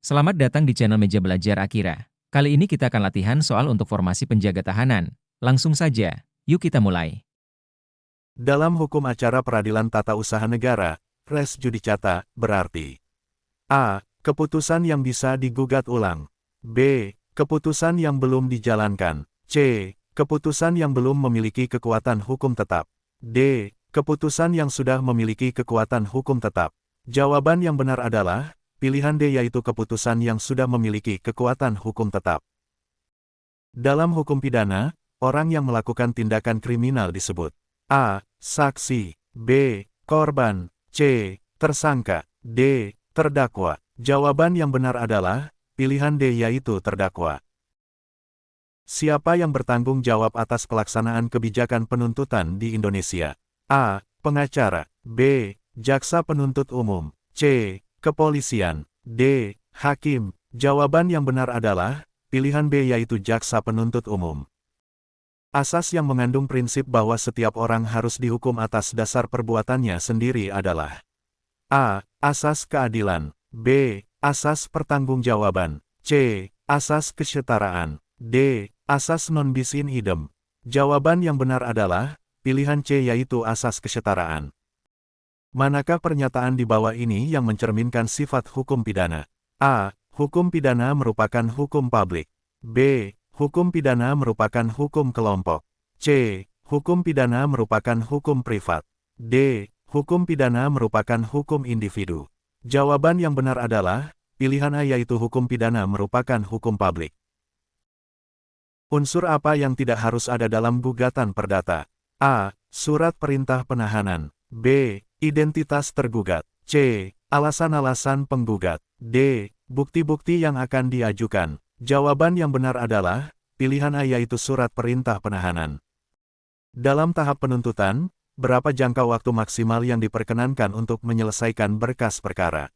Selamat datang di channel Meja Belajar Akira. Kali ini kita akan latihan soal untuk formasi penjaga tahanan. Langsung saja, yuk kita mulai. Dalam hukum acara peradilan tata usaha negara, res judicata, berarti A. Keputusan yang bisa digugat ulang. B. Keputusan yang belum dijalankan. C. Keputusan yang belum memiliki kekuatan hukum tetap. D. Keputusan yang sudah memiliki kekuatan hukum tetap. Jawaban yang benar adalah pilihan D, yaitu keputusan yang sudah memiliki kekuatan hukum tetap. Dalam hukum pidana, orang yang melakukan tindakan kriminal disebut A. Saksi. B. Korban. C. Tersangka. D. Terdakwa. Jawaban yang benar adalah pilihan D, yaitu terdakwa. Siapa yang bertanggung jawab atas pelaksanaan kebijakan penuntutan di Indonesia? A. Pengacara. B. Jaksa penuntut umum. C. Kepolisian. D. Hakim. Jawaban yang benar adalah pilihan B, yaitu jaksa penuntut umum. Asas yang mengandung prinsip bahwa setiap orang harus dihukum atas dasar perbuatannya sendiri adalah A. Asas keadilan. B. Asas pertanggungjawaban. C. Asas kesetaraan. D. Asas non bis in idem. Jawaban yang benar adalah pilihan C, yaitu asas kesetaraan. Manakah pernyataan di bawah ini yang mencerminkan sifat hukum pidana? A. Hukum pidana merupakan hukum publik. B. Hukum pidana merupakan hukum kelompok. C. Hukum pidana merupakan hukum privat. D. Hukum pidana merupakan hukum individu. Jawaban yang benar adalah pilihan A, yaitu hukum pidana merupakan hukum publik. Unsur apa yang tidak harus ada dalam gugatan perdata? A. Surat perintah penahanan. B. Identitas tergugat. C. Alasan-alasan penggugat. D. Bukti-bukti yang akan diajukan. Jawaban yang benar adalah pilihan A, yaitu surat perintah penahanan. Dalam tahap penuntutan, berapa jangka waktu maksimal yang diperkenankan untuk menyelesaikan berkas perkara?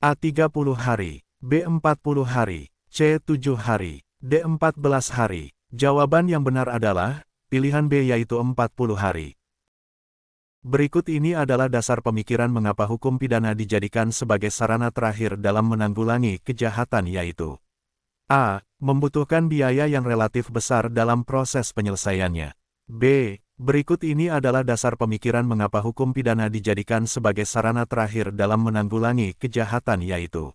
A. 30 hari. B. 40 hari. C. 7 hari. D. 14 hari. Jawaban yang benar adalah pilihan B, yaitu 40 hari. Berikut ini adalah dasar pemikiran mengapa hukum pidana dijadikan sebagai sarana terakhir dalam menanggulangi kejahatan, yaitu A. Membutuhkan biaya yang relatif besar dalam proses penyelesaiannya. B. Berikut ini adalah dasar pemikiran mengapa hukum pidana dijadikan sebagai sarana terakhir dalam menanggulangi kejahatan, yaitu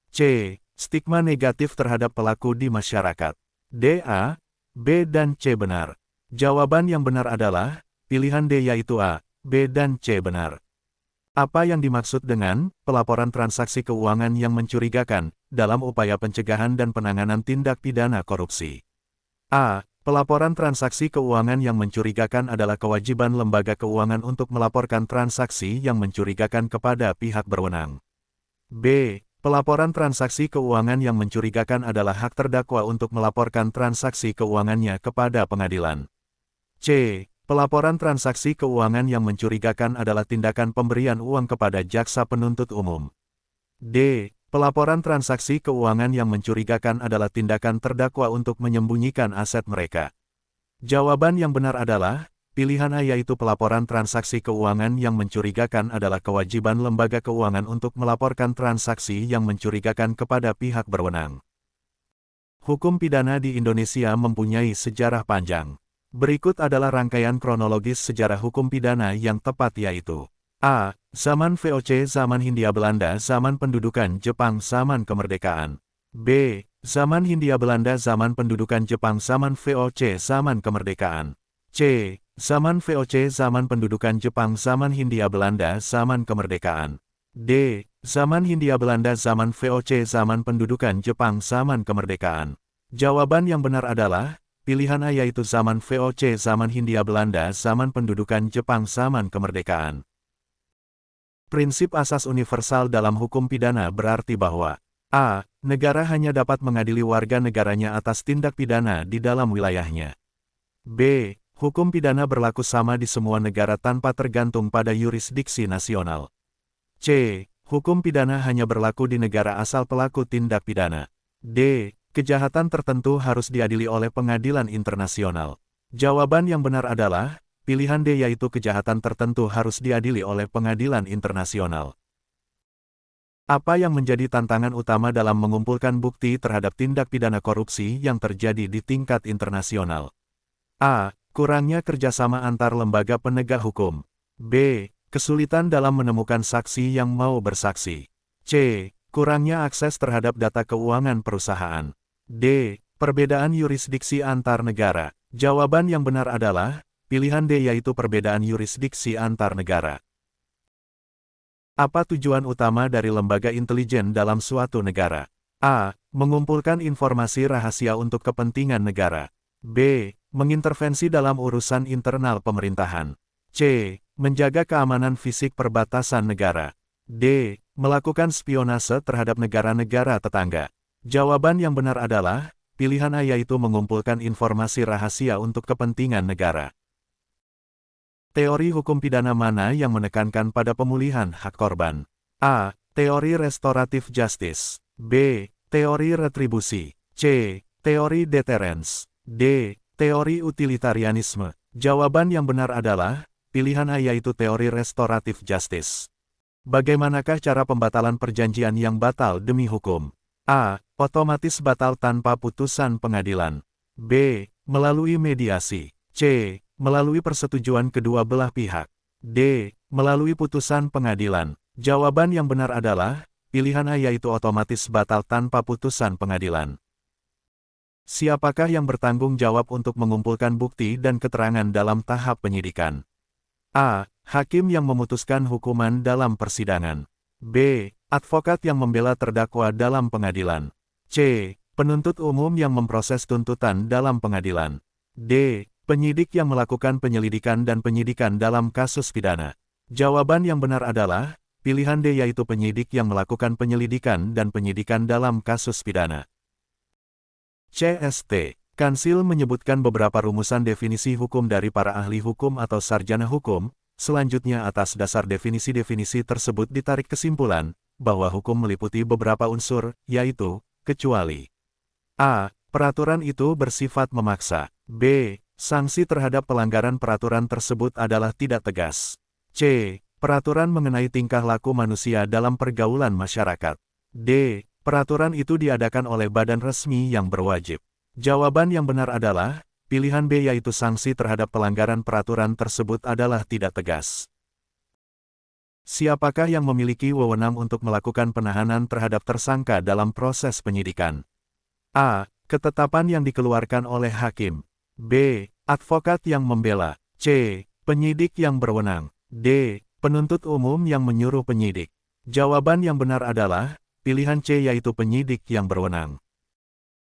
C. Stigma negatif terhadap pelaku di masyarakat. D. A. B dan C benar. Jawaban yang benar adalah pilihan D, yaitu A, B dan C benar. Apa yang dimaksud dengan pelaporan transaksi keuangan yang mencurigakan dalam upaya pencegahan dan penanganan tindak pidana korupsi? A. Pelaporan transaksi keuangan yang mencurigakan adalah kewajiban lembaga keuangan untuk melaporkan transaksi yang mencurigakan kepada pihak berwenang. B. Pelaporan transaksi keuangan yang mencurigakan adalah hak terdakwa untuk melaporkan transaksi keuangannya kepada pengadilan. C. Pelaporan transaksi keuangan yang mencurigakan adalah tindakan pemberian uang kepada jaksa penuntut umum. D. Pelaporan transaksi keuangan yang mencurigakan adalah tindakan terdakwa untuk menyembunyikan aset mereka. Jawaban yang benar adalah pilihan A, yaitu pelaporan transaksi keuangan yang mencurigakan adalah kewajiban lembaga keuangan untuk melaporkan transaksi yang mencurigakan kepada pihak berwenang. Hukum pidana di Indonesia mempunyai sejarah panjang. Berikut adalah rangkaian kronologis sejarah hukum pidana yang tepat, yaitu A. Zaman VOC, zaman Hindia Belanda, zaman pendudukan Jepang, zaman kemerdekaan. B. Zaman Hindia Belanda, zaman pendudukan Jepang, zaman VOC, zaman kemerdekaan. C. Zaman VOC, zaman pendudukan Jepang, zaman Hindia Belanda, zaman kemerdekaan. D. Zaman Hindia Belanda, zaman VOC, zaman pendudukan Jepang, zaman kemerdekaan. Jawaban yang benar adalah pilihan A, yaitu zaman VOC, zaman Hindia Belanda, zaman pendudukan Jepang, zaman kemerdekaan. Prinsip asas universal dalam hukum pidana berarti bahwa A. Negara hanya dapat mengadili warga negaranya atas tindak pidana di dalam wilayahnya. B. Hukum pidana berlaku sama di semua negara tanpa tergantung pada yurisdiksi nasional. C. Hukum pidana hanya berlaku di negara asal pelaku tindak pidana. D. Kejahatan tertentu harus diadili oleh pengadilan internasional. Jawaban yang benar adalah pilihan D, yaitu kejahatan tertentu harus diadili oleh pengadilan internasional. Apa yang menjadi tantangan utama dalam mengumpulkan bukti terhadap tindak pidana korupsi yang terjadi di tingkat internasional? A. Kurangnya kerjasama antar lembaga penegak hukum. B. Kesulitan dalam menemukan saksi yang mau bersaksi. C. Kurangnya akses terhadap data keuangan perusahaan. D. Perbedaan yurisdiksi antar negara. Jawaban yang benar adalah pilihan D, yaitu perbedaan yurisdiksi antar negara. Apa tujuan utama dari lembaga intelijen dalam suatu negara? A. Mengumpulkan informasi rahasia untuk kepentingan negara. B. Mengintervensi dalam urusan internal pemerintahan. C. Menjaga keamanan fisik perbatasan negara. D. Melakukan spionase terhadap negara-negara tetangga. Jawaban yang benar adalah pilihan A, yaitu mengumpulkan informasi rahasia untuk kepentingan negara. Teori hukum pidana mana yang menekankan pada pemulihan hak korban? A. Teori restoratif justice. B. Teori retribusi. C. Teori deterrence. D. Teori utilitarianisme. Jawaban yang benar adalah pilihan A, yaitu teori restoratif justice. Bagaimanakah cara pembatalan perjanjian yang batal demi hukum? A. Otomatis batal tanpa putusan pengadilan. B. Melalui mediasi. C. Melalui persetujuan kedua belah pihak. D. Melalui putusan pengadilan. Jawaban yang benar adalah pilihan A, yaitu otomatis batal tanpa putusan pengadilan. Siapakah yang bertanggung jawab untuk mengumpulkan bukti dan keterangan dalam tahap penyidikan? A. Hakim yang memutuskan hukuman dalam persidangan. B. Advokat yang membela terdakwa dalam pengadilan. C. Penuntut umum yang memproses tuntutan dalam pengadilan. D. Penyidik yang melakukan penyelidikan dan penyidikan dalam kasus pidana. Jawaban yang benar adalah pilihan D, yaitu penyidik yang melakukan penyelidikan dan penyidikan dalam kasus pidana. CST. Kansil menyebutkan beberapa rumusan definisi hukum dari para ahli hukum atau sarjana hukum. Selanjutnya, atas dasar definisi-definisi tersebut ditarik kesimpulan bahwa hukum meliputi beberapa unsur, yaitu kecuali A. Peraturan itu bersifat memaksa. B. Sanksi terhadap pelanggaran peraturan tersebut adalah tidak tegas. C. Peraturan mengenai tingkah laku manusia dalam pergaulan masyarakat. D. Peraturan itu diadakan oleh badan resmi yang berwajib. Jawaban yang benar adalah pilihan B, yaitu sanksi terhadap pelanggaran peraturan tersebut adalah tidak tegas. Siapakah yang memiliki wewenang untuk melakukan penahanan terhadap tersangka dalam proses penyidikan? A. Ketetapan yang dikeluarkan oleh hakim. B. Advokat yang membela. C. Penyidik yang berwenang. D. Penuntut umum yang menyuruh penyidik. Jawaban yang benar adalah pilihan C, yaitu penyidik yang berwenang.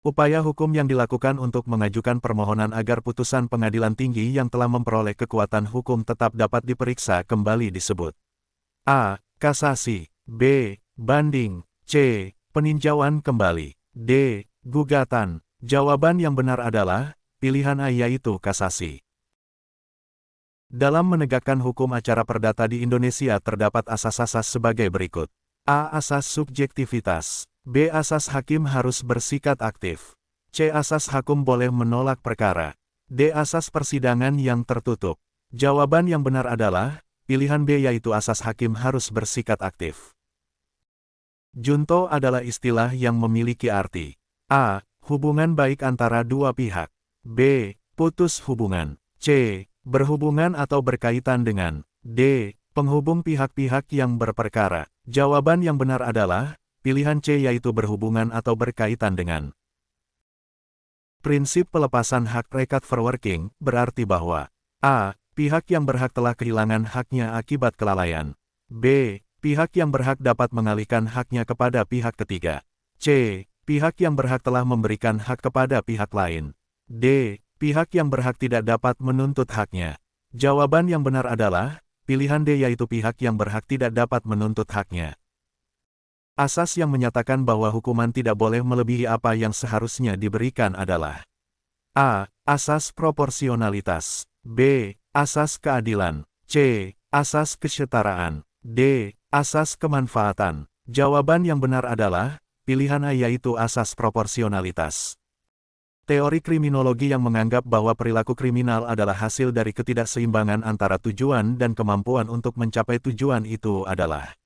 Upaya hukum yang dilakukan untuk mengajukan permohonan agar putusan pengadilan tinggi yang telah memperoleh kekuatan hukum tetap dapat diperiksa kembali disebut A. Kasasi. B. Banding. C. Peninjauan kembali. D. Gugatan. Jawaban yang benar adalah pilihan A, yaitu kasasi. Dalam menegakkan hukum acara perdata di Indonesia terdapat asas-asas sebagai berikut. A. Asas subjektivitas. B. Asas hakim harus bersikap aktif. C. Asas hakim boleh menolak perkara. D. Asas persidangan yang tertutup. Jawaban yang benar adalah pilihan B, yaitu asas hakim harus bersikap aktif. Junto adalah istilah yang memiliki arti A. Hubungan baik antara dua pihak. B. Putus hubungan. C. Berhubungan atau berkaitan dengan. D. Penghubung pihak-pihak yang berperkara. Jawaban yang benar adalah pilihan C, yaitu berhubungan atau berkaitan dengan. Prinsip pelepasan hak recover working berarti bahwa A. Pihak yang berhak telah kehilangan haknya akibat kelalaian. B. Pihak yang berhak dapat mengalihkan haknya kepada pihak ketiga. C. Pihak yang berhak telah memberikan hak kepada pihak lain. D. Pihak yang berhak tidak dapat menuntut haknya. Jawaban yang benar adalah pilihan D, yaitu pihak yang berhak tidak dapat menuntut haknya. Asas yang menyatakan bahwa hukuman tidak boleh melebihi apa yang seharusnya diberikan adalah A. Asas proporsionalitas. B. Asas keadilan. C. Asas kesetaraan. D. Asas kemanfaatan. Jawaban yang benar adalah pilihan A, yaitu asas proporsionalitas. Teori kriminologi yang menganggap bahwa perilaku kriminal adalah hasil dari ketidakseimbangan antara tujuan dan kemampuan untuk mencapai tujuan itu adalah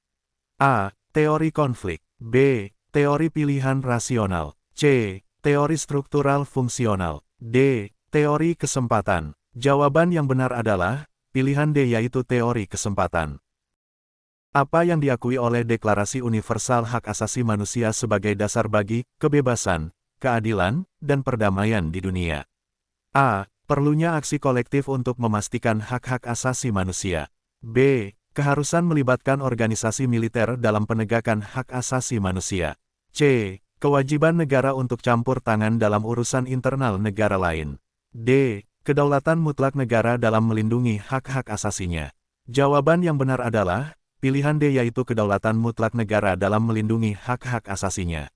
A. Teori konflik. B. Teori pilihan rasional. C. Teori struktural fungsional. D. Teori kesempatan. Jawaban yang benar adalah pilihan D, yaitu teori kesempatan. Apa yang diakui oleh Deklarasi Universal Hak Asasi Manusia sebagai dasar bagi kebebasan, keadilan, dan perdamaian di dunia? A. Perlunya aksi kolektif untuk memastikan hak-hak asasi manusia. B. Keharusan melibatkan organisasi militer dalam penegakan hak asasi manusia. C. Kewajiban negara untuk campur tangan dalam urusan internal negara lain. D. Kedaulatan mutlak negara dalam melindungi hak-hak asasinya. Jawaban yang benar adalah pilihan D, yaitu kedaulatan mutlak negara dalam melindungi hak-hak asasinya.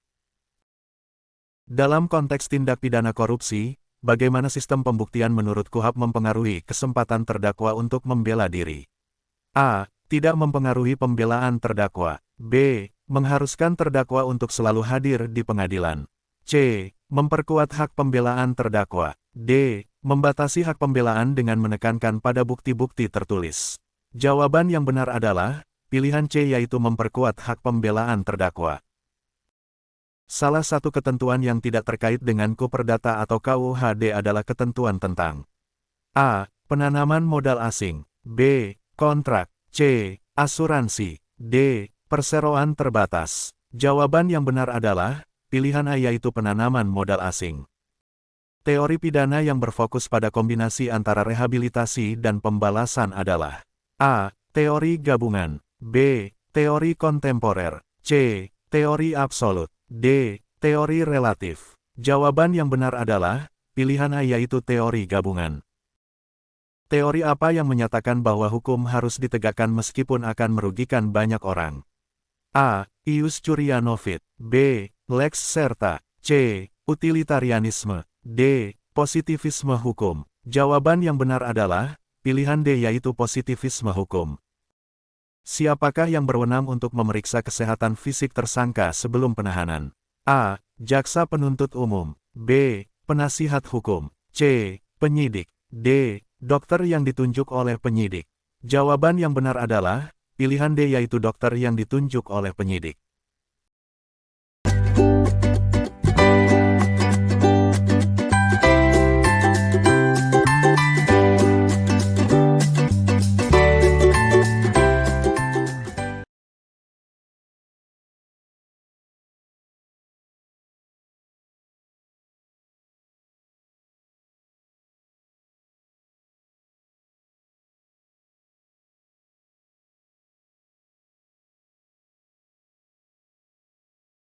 Dalam konteks tindak pidana korupsi, bagaimana sistem pembuktian menurut KUHP mempengaruhi kesempatan terdakwa untuk membela diri? A. Tidak mempengaruhi pembelaan terdakwa. B. Mengharuskan terdakwa untuk selalu hadir di pengadilan. C. Memperkuat hak pembelaan terdakwa. D. Membatasi hak pembelaan dengan menekankan pada bukti-bukti tertulis. Jawaban yang benar adalah pilihan C, yaitu memperkuat hak pembelaan terdakwa. Salah satu ketentuan yang tidak terkait dengan Perdata atau KUHD adalah ketentuan tentang A. Penanaman modal asing. B. Kontrak. C. Asuransi. D. Perseroan terbatas. Jawaban yang benar adalah pilihan A, yaitu penanaman modal asing. Teori pidana yang berfokus pada kombinasi antara rehabilitasi dan pembalasan adalah A. Teori gabungan. B. Teori kontemporer. C. Teori absolut. D. Teori relatif. Jawaban yang benar adalah pilihan A, yaitu teori gabungan. Teori apa yang menyatakan bahwa hukum harus ditegakkan meskipun akan merugikan banyak orang? A. Ius Churyanovic. B. Lex Serta. C. Utilitarianisme. D. Positivisme hukum. Jawaban yang benar adalah pilihan D, yaitu positivisme hukum. Siapakah yang berwenang untuk memeriksa kesehatan fisik tersangka sebelum penahanan? A. Jaksa penuntut umum. B. Penasihat hukum. C. Penyidik. D. Dokter yang ditunjuk oleh penyidik. Jawaban yang benar adalah pilihan D, yaitu dokter yang ditunjuk oleh penyidik.